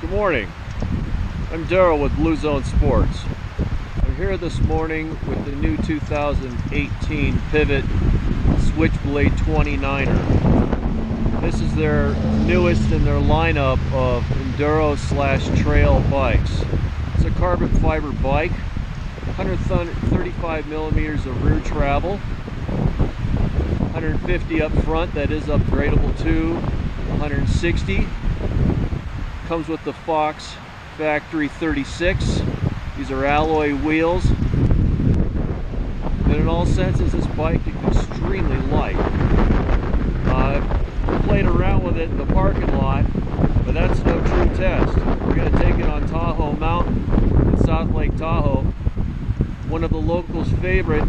Good morning. I'm Daryl with Blue Zone Sports. I'm here this morning with the new 2018 Pivot Switchblade 29er. This is their newest in their lineup of enduro/trail bikes. It's a carbon fiber bike, 135 millimeters of rear travel, 150 up front, that is upgradable to 160. Comes with the Fox factory 36. These are alloy wheels. And in all senses, this bike is extremely light. I've played around with it in the parking lot, but that's no true test. We're going to take it on Tahoe Mountain in South Lake Tahoe, one of the locals' favorite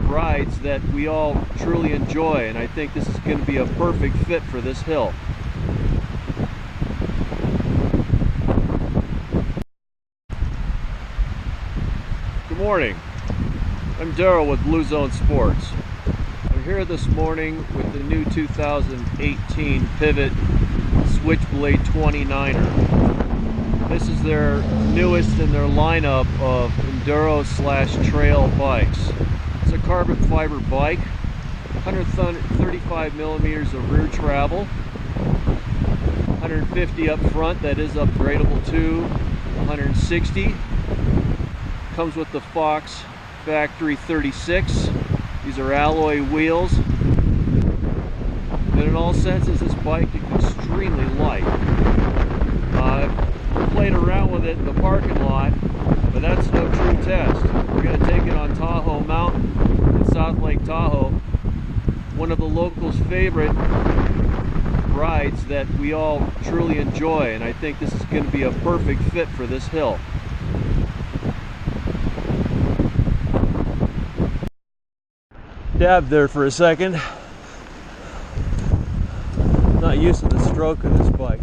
rides that we all truly enjoy, and I think this is going to be a perfect fit for this hill. Good morning. I'm Daryl with Blue Zone Sports. I'm here this morning with the new 2018 Pivot Switchblade 29er. This is their newest in their lineup of enduro/trail bikes. It's a carbon fiber bike, 135 millimeters of rear travel, 150 up front, that is upgradable to 160. Comes with the Fox factory 36. These are alloy wheels. And in all senses, this bike is extremely light. I've played around with it in the parking lot, but that's no true test. We're going to take it on Tahoe Mountain in South Lake Tahoe, one of the locals' favorite rides that we all truly enjoy, and I think this is going to be a perfect fit for this hill. Dabbed there for a second. Not used to the stroke of this bike.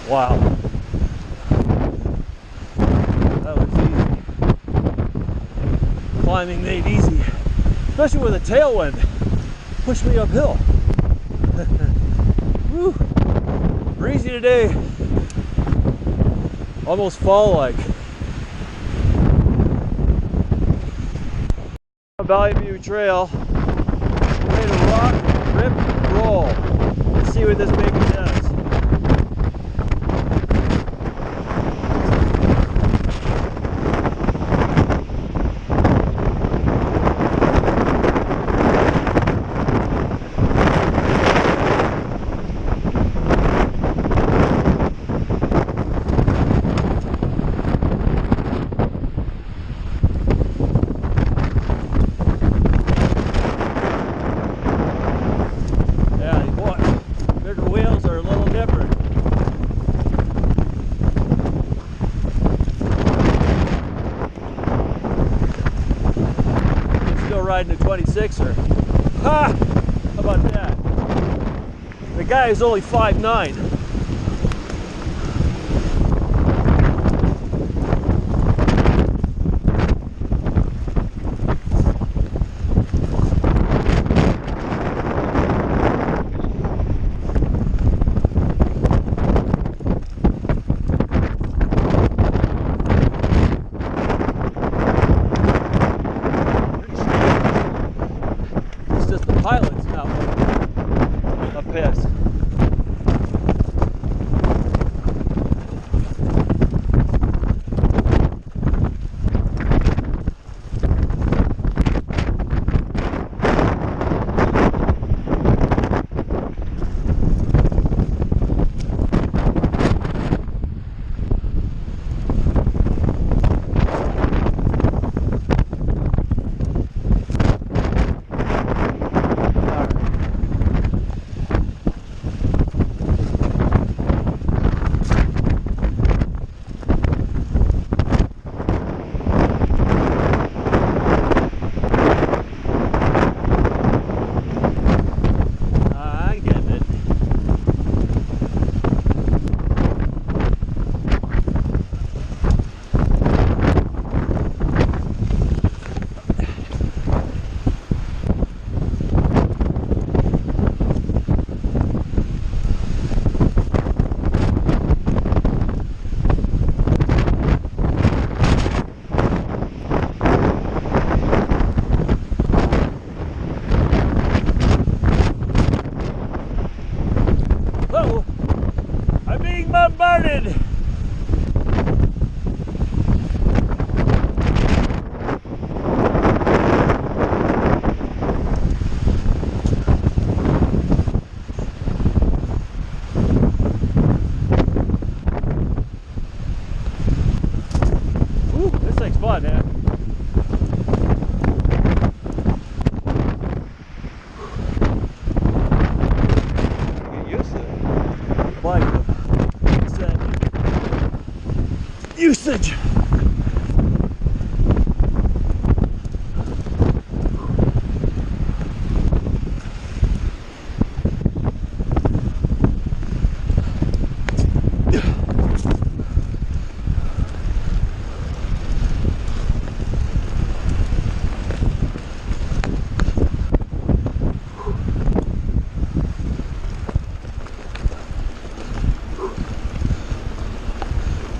Wow. That was easy. Climbing made easy, especially with a tailwind. Pushed me uphill. Woo. Breezy today. Almost fall-like. Valley View Trail. Ready to rock, rip, roll. Let's see what this baby does. Riding a 26er. Ha! How about that? The guy is only 5'9". Pilots now up past. started. Ooh, this thing's fun, man. Usage.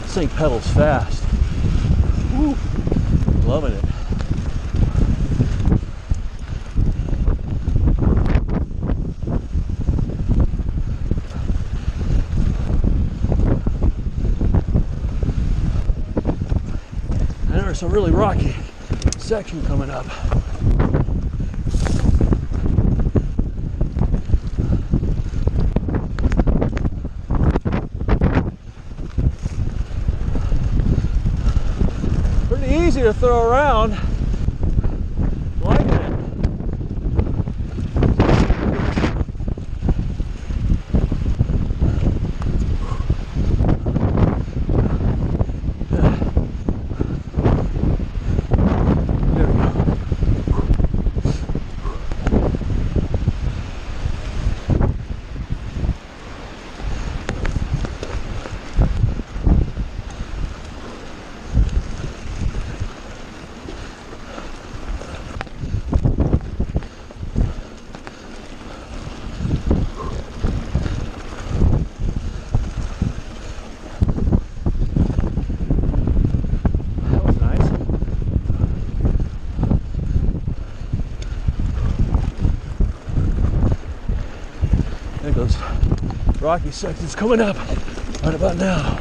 This thing pedals fast. Woo. Loving it. And there's a really rocky section coming up. Easy to throw around. Liking it. There we go. Those rocky sections coming up right about now.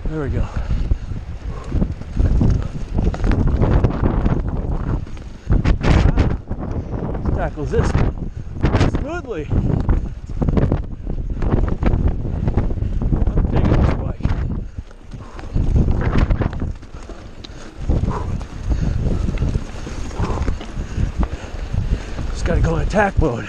There we go. Tackles this smoothly. Got to go in attack mode.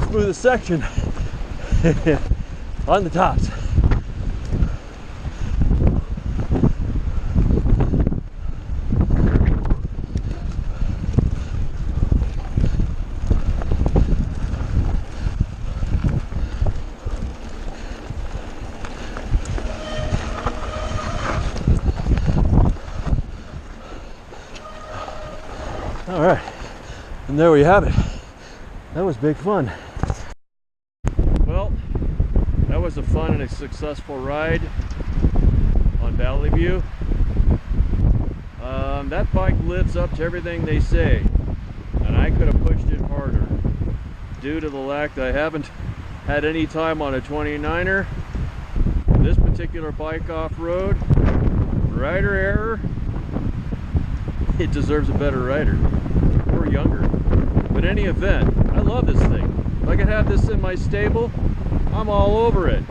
Smoothest section on the tops. All right, and there we have it. That was big fun. Well, that was a fun and a successful ride on Valley View. That bike lives up to everything they say, and I could have pushed it harder. Due to the lack that I haven't had any time on a 29er, this particular bike off-road, rider error, it deserves a better rider, or younger. But in any event, I love this thing. If I could have this in my stable, I'm all over it.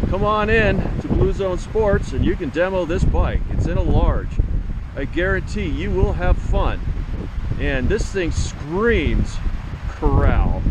Come on in to Blue Blue Zone Sports and you can demo this bike. It's in a large. I guarantee you will have fun. And this thing screams corral.